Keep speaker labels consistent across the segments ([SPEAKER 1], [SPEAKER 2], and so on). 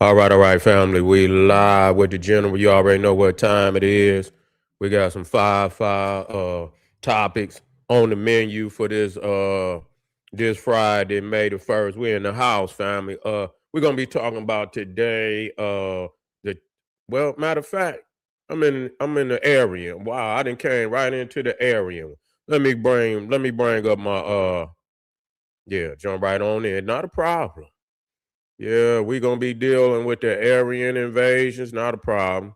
[SPEAKER 1] All right, family. We live with the general. You already know what time it is. We got some five topics on the menu for this Friday, May the 1st. We're in the house, family. We're gonna be talking about today. The matter of fact, I'm in the Aryan. Wow, I didn't came right into the Aryan. Let me bring up my jump right on in. Not a problem. Yeah, we're gonna be dealing with the Aryan invasions, not a problem.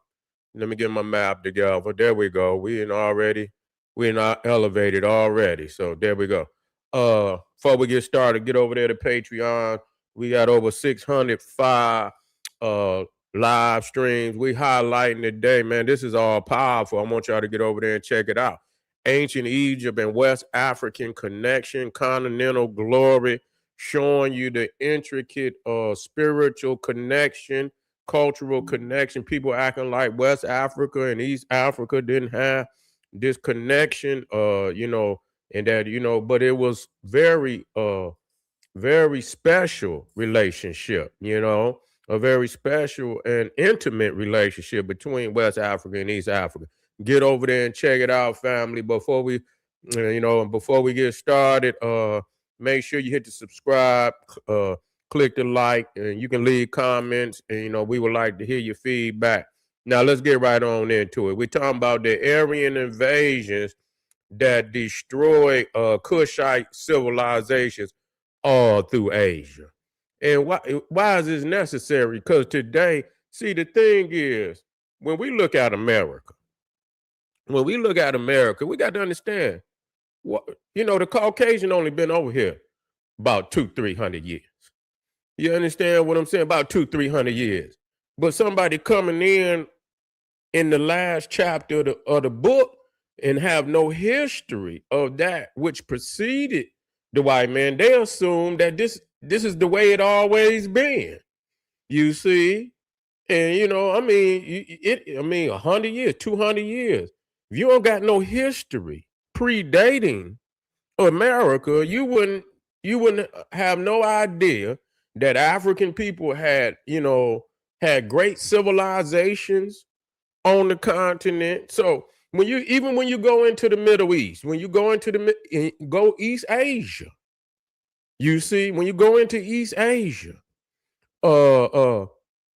[SPEAKER 1] Let me get my map together. There we go. We're not elevated already. So there we go. Before we get started, get over there to Patreon. We got over 605 uh live streams. We highlighting today, man. This is all powerful. I want y'all to get over there and check it out. Ancient Egypt and West African connection, continental glory, showing you the intricate spiritual connection, cultural connection. People acting like West Africa and East Africa didn't have this connection, and that, but it was very special relationship, a very special and intimate relationship between West Africa and East Africa. Get over there and check it out, family. Before we get started, make sure you hit the subscribe, click the like, and you can leave comments. And we would like to hear your feedback. Now let's get right on into it. We're talking about the Aryan invasions that destroyed Kushite civilizations all through Asia. And why is this necessary? Because today, see, the thing is, when we look at America, we got to understand what the Caucasian only been over here about 200-300 years. You understand what I'm saying? About 200-300 years. But somebody coming in the last chapter of the book and have no history of that which preceded the white man, they assume that this is the way it always been. You see? And 100 years, 200 years. If you don't got no history predating America, you wouldn't have no idea that African people had great civilizations on the continent. So when you go into the Middle East, when you go go East Asia, you see, when you go into East Asia,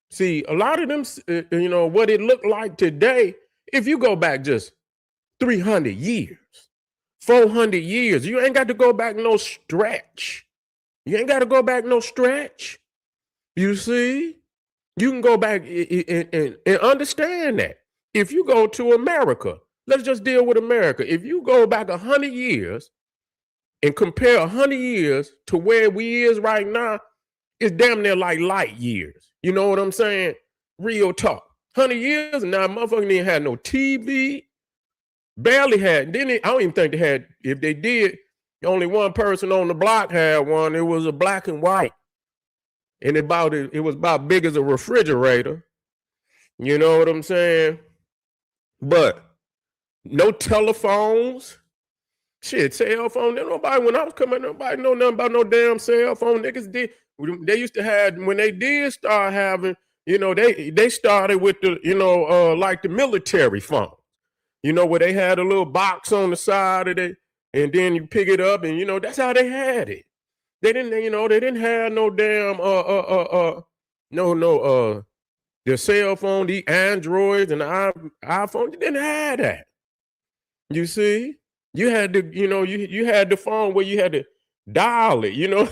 [SPEAKER 1] see, a lot of them, what it looked like today, if you go back just 300 years, 400 years, you ain't got to go back no stretch. You see, you can go back and understand that. If you go to America, let's just deal with America. If you go back 100 years and compare 100 years to where we is right now, it's damn near like light years. You know what I'm saying? Real talk. 100 years and now, motherfucker didn't have no TV. Barely had. I don't even think they had. If they did, only one person on the block had one. It was a black and white, and it was about big as a refrigerator. You know what I'm saying? But no telephones. Shit, cell phone. Nobody, when I was coming, nobody know nothing about no damn cell phone. Niggas did. They used to have, when they did start having, they started with the, like the military phone. Where they had a little box on the side of it, and then you pick it up, and that's how they had it. They didn't have no damn the cell phone, the Androids and the iPhone. They didn't have that. You see, you had to, you had the phone where you had to dial it. You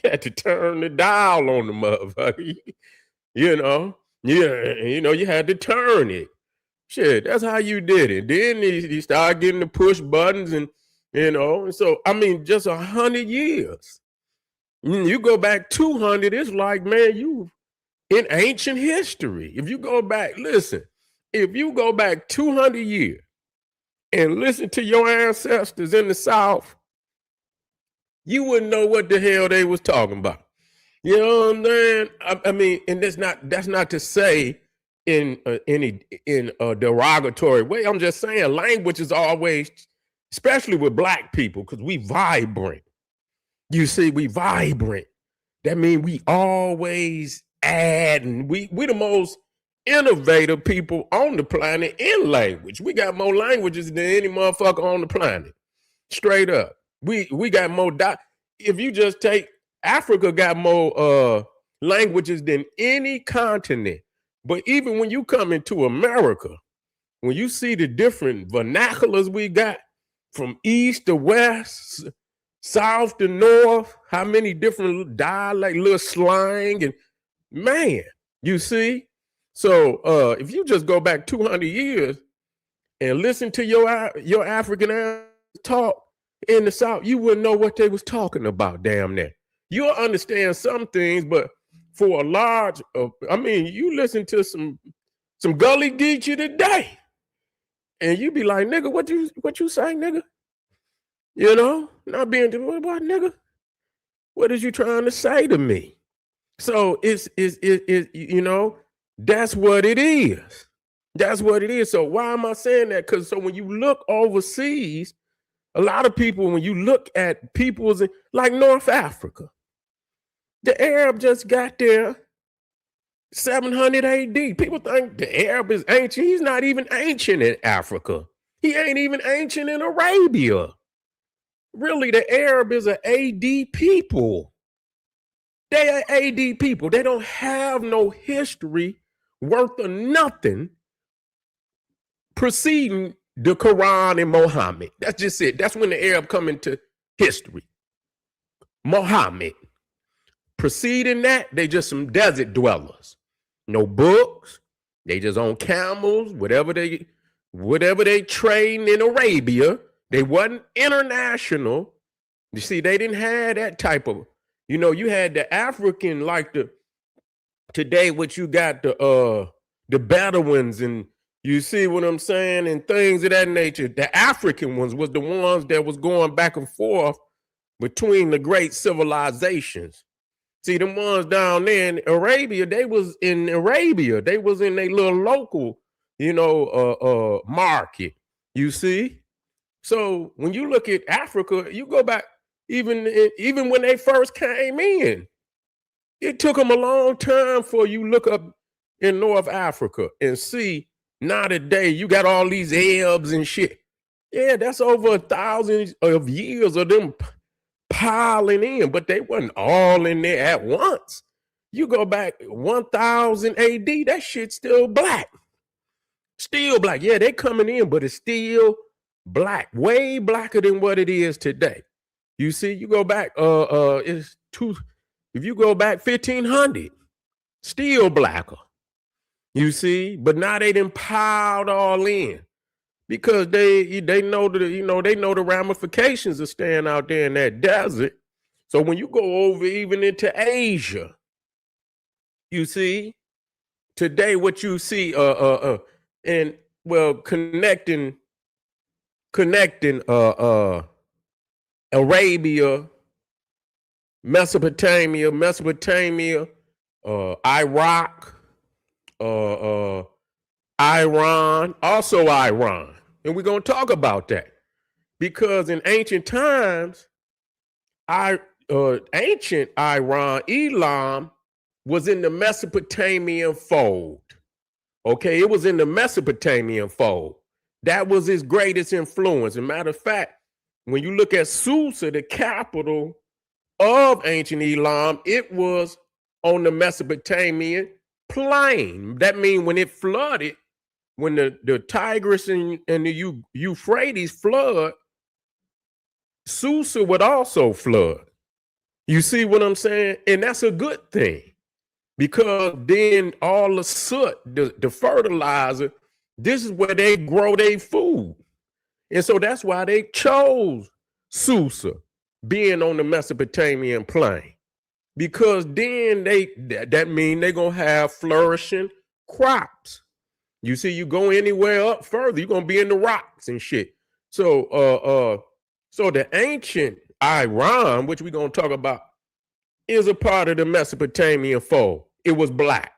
[SPEAKER 1] had to turn the dial on the motherfucker. You had to turn it. Shit, that's how you did it. Then you started getting the push buttons, and so just 100 years. You go back 200, it's like, man, you in ancient history. If you go back 200 years and listen to your ancestors in the South, you wouldn't know what the hell they was talking about. You know what I'm saying? And that's not to say in a derogatory way. I'm just saying language is always, especially with black people, because we vibrant. You see, we vibrant. That means we always add, and we the most innovative people on the planet in language. We got more languages than any motherfucker on the planet. Straight up. We got more if you just take Africa got more languages than any continent. But even when you come into America, when you see the different vernaculars we got from east to west, south to north, how many different dialect, little slang, and man, you see. So if you just go back 200 years and listen to your African ass talk in the South, you wouldn't know what they was talking about. Damn near. You'll understand some things, but for a large, you listen to some Gully Geechee today, and you be like, nigga, what you say, nigga? You know, not being what nigga? What is you trying to say to me? So it's you know, that's what it is. That's what it is. So why am I saying that? Because so when you look overseas, a lot of people, when you look at peoples like North Africa, the Arab just got there 700 AD. People think the Arab is ancient. He's not even ancient in Africa. He ain't even ancient in Arabia. Really, the Arab is an AD people. They are AD people. They don't have no history worth of nothing preceding the Quran and Muhammad. That's just it. That's when the Arab come into history. Muhammad. Preceding that, they just some desert dwellers. No books. They just on camels, whatever they trained in Arabia. They wasn't international. You see, they didn't have that type of, you know, you had the African, like today what you got the Bedouins, and you see what I'm saying, and things of that nature. The African ones was the ones that was going back and forth between the great civilizations. See, them ones down there in Arabia, they was in Arabia. They was in a little local, you know, market, you see? So when you look at Africa, you go back, even when they first came in, it took them a long time for you look up in North Africa and see now today you got all these Arabs and shit. Yeah, that's over 1,000 of years of them piling in, but they wasn't all in there at once. You go back 1000 AD, that shit's still black. Still black. Yeah, they coming in, but it's still black, way blacker than what it is today. You see, you go back, if you go back 1500, still blacker. You see, but now they done piled all in because they know they know the ramifications of staying out there in that desert. So when you go over even into Asia, you see, today what you see, and well, connecting Arabia, Mesopotamia, Iraq, Iran, also Iran. And we're going to talk about that because in ancient times, ancient Iran, Elam, was in the Mesopotamian fold. Okay, it was in the Mesopotamian fold. That was his greatest influence. As a matter of fact, when you look at Susa, the capital of ancient Elam, it was on the Mesopotamian plain. That means when it flooded, when the Tigris and the Euphrates flood, Susa would also flood. You see what I'm saying? And that's a good thing because then all the soot, the fertilizer, this is where they grow their food. And so that's why they chose Susa, being on the Mesopotamian plain, because then that means they're going to have flourishing crops. You see, you go anywhere up further, you're going to be in the rocks and shit. So, so the ancient Iran, which we're going to talk about, is a part of the Mesopotamian fold. It was black.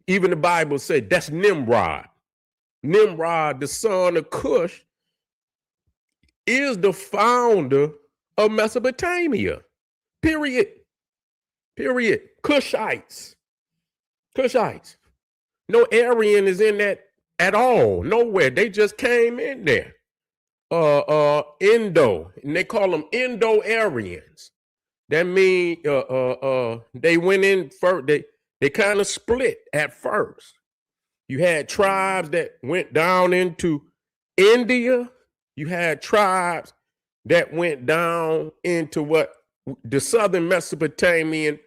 [SPEAKER 1] Even the Bible said that's Nimrod. Nimrod, the son of Cush, is the founder of Mesopotamia. Period. Cushites. Kushites. No Aryan is in that at all. Nowhere. They just came in there. Indo, and they call them Indo-Aryans. That means they went in first. They kind of split at first. You had tribes that went down into India. You had tribes that went down into what the southern Mesopotamian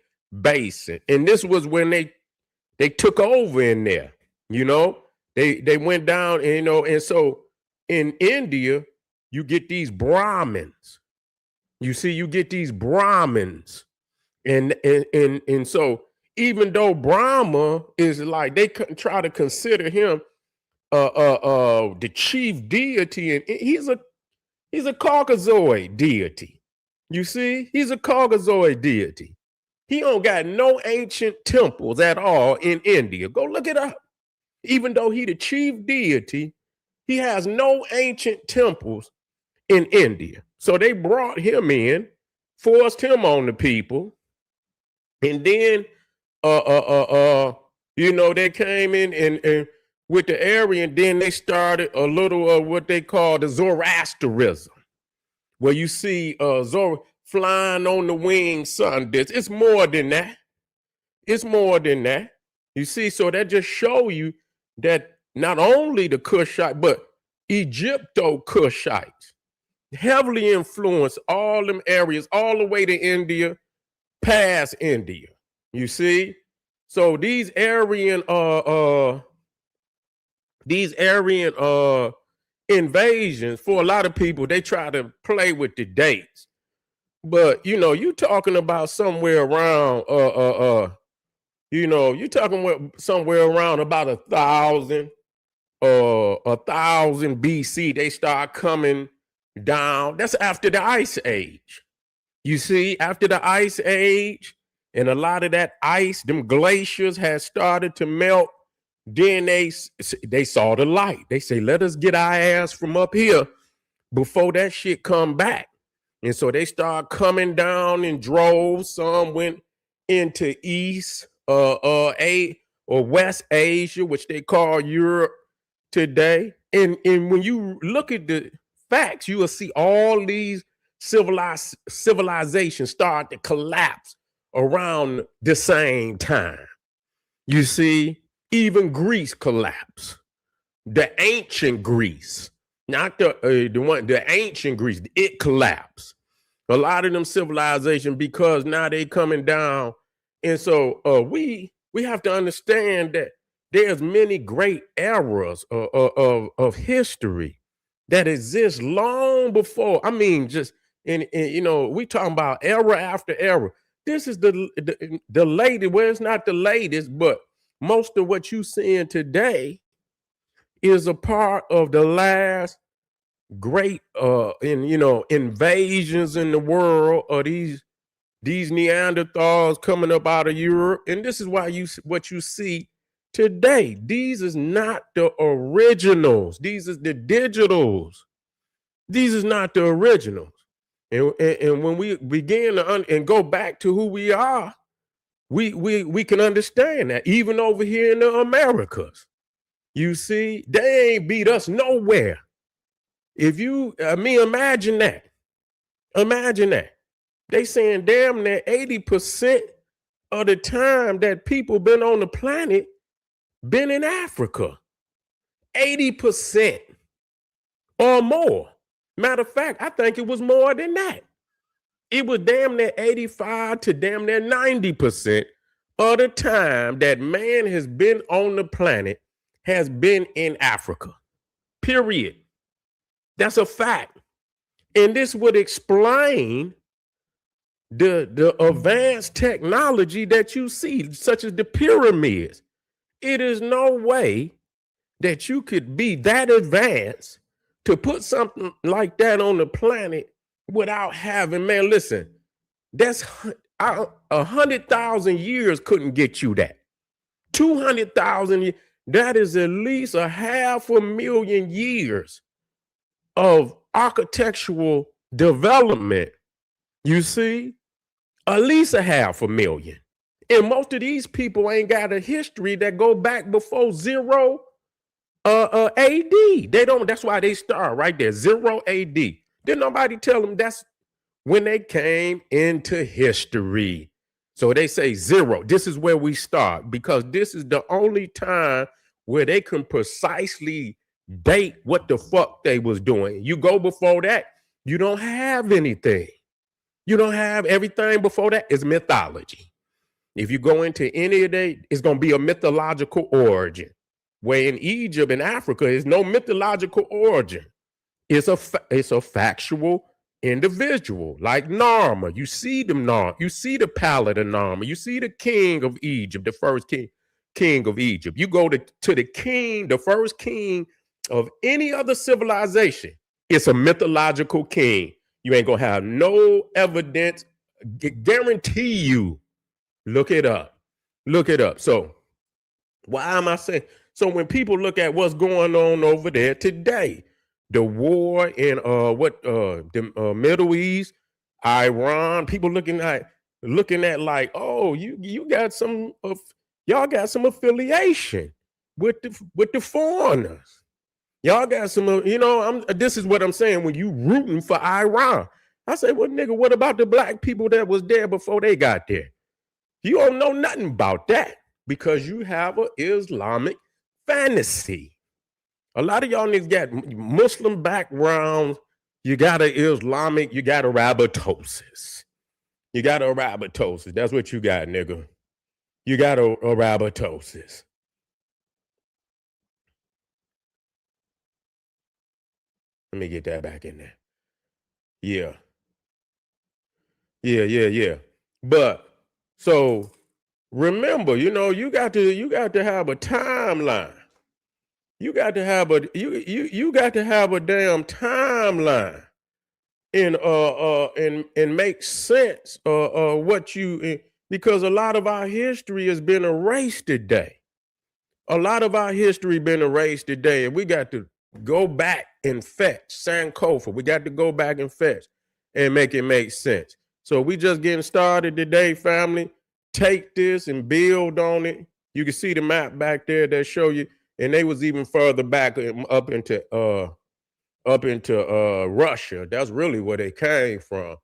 [SPEAKER 1] basin, and this was when they took over in there. You know, they went down, and, and so in India you get these Brahmins. You see, you get these Brahmins, and so even though Brahma is like they try to consider him the chief deity, and he's a Caucasoid deity. You see, he's a Caucasoid deity. He don't got no ancient temples at all in India. Go look it up. Even though he the chief deity, he has no ancient temples in India. So they brought him in, forced him on the people, and then they came in and with the Aryan, then they started a little of what they call the Zoroastrianism, where you see flying on the wing sun disk. It's more than that. It's more than that. You see, so that just show you that not only the Kushite, but Egypto-Kushites heavily influenced all them areas, all the way to India, past India. You see? So these Aryan invasions, for a lot of people, they try to play with the dates. But you talking about somewhere around you're talking somewhere around about 1,000 BC, they start coming down. That's after the Ice Age. You see, after the Ice Age, and a lot of that ice, them glaciers had started to melt. Then they saw the light. They say, let us get our ass from up here before that shit come back. And so they start coming down in droves. Some went into East or West Asia, which they call Europe today. And when you look at the facts, you will see all these civilizations start to collapse around the same time. You see, even Greece collapsed. The ancient Greece, not the ancient Greece, it collapsed. A lot of them civilizations, because now they coming down. And so we have to understand that there's many great eras of history that exist long before. I mean, just we talking about era after era. This is the latest. Well, it's not the latest, but most of what you seeing today is a part of the last great invasions in the world, or these Neanderthals coming up out of Europe. And this is why what you see today. These is not the originals. These is the digitals. These is not the originals. And when we begin to and go back to who we are, we can understand that even over here in the Americas. You see, they ain't beat us nowhere. If you, imagine that. Imagine that. They saying damn near 80% of the time that people been on the planet been in Africa. 80% or more. Matter of fact, I think it was more than that. It was damn near 85 to damn near 90% of the time that man has been on the planet has been in Africa. Period. That's a fact. And this would explain the advanced technology that you see, such as the pyramids. It is no way that you could be that advanced to put something like that on the planet without having, man, listen, that's 100,000 years couldn't get you that. 200,000 years, that is at least 500,000 years of architectural development. You see, at least 500,000. And most of these people ain't got a history that go back before 0 AD. They don't, that's why they start right there, 0 AD. Didn't nobody tell them that's when they came into history. So they say 0. This is where we start because this is the only time where they can precisely date what the fuck they was doing. You go before that, you don't have anything. You don't have everything before that is mythology. If you go into any of that, it's going to be a mythological origin. Where in Egypt and Africa is no mythological origin. It's a factual individual like Narmer. You see them Narmer. You see the palette of Narmer. You see the king of Egypt, the first king of Egypt. You go to the king, the first king of any other civilization. It's a mythological king. You ain't gonna have no evidence. Guarantee you. Look it up. Look it up. So why am I saying? So when people look at what's going on over there today, the war in the Middle East, Iran, people looking at like, oh, you got some of y'all got some affiliation with the foreigners. Y'all got some, this is what I'm saying when you rooting for Iran. I say, well, nigga, what about the black people that was there before they got there? You don't know nothing about that because you have an Islamic fantasy. A lot of y'all niggas got Muslim backgrounds. You got an Islamic, you got a rabbitosis. You got a rabbitosis. That's what you got, nigga. You got a rabbitosis. Let me get that back in there. Yeah. Yeah. But so remember, you got to have a timeline. You got to have you got to have a damn timeline and make sense what you because a lot of our history has been erased today. A lot of our history been erased today, and we got to go back and fetch Sankofa. We got to go back and fetch and make it make sense. So we just getting started today, family. Take this and build on it. You can see the map back there that show you, and they was even further back up into Russia. That's really where they came from,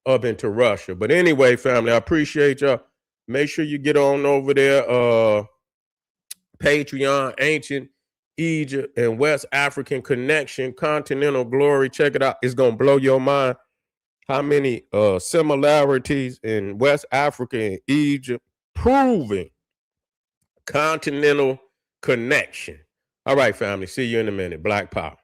[SPEAKER 1] up into Russia. But anyway, family, I appreciate y'all. Make sure you get on over there. Patreon, Ancient Egypt and West African Connection, Continental Glory. Check it out. It's gonna blow your mind how many similarities in West Africa and Egypt, proving continental connection. All right, family. See you in a minute. Black Power.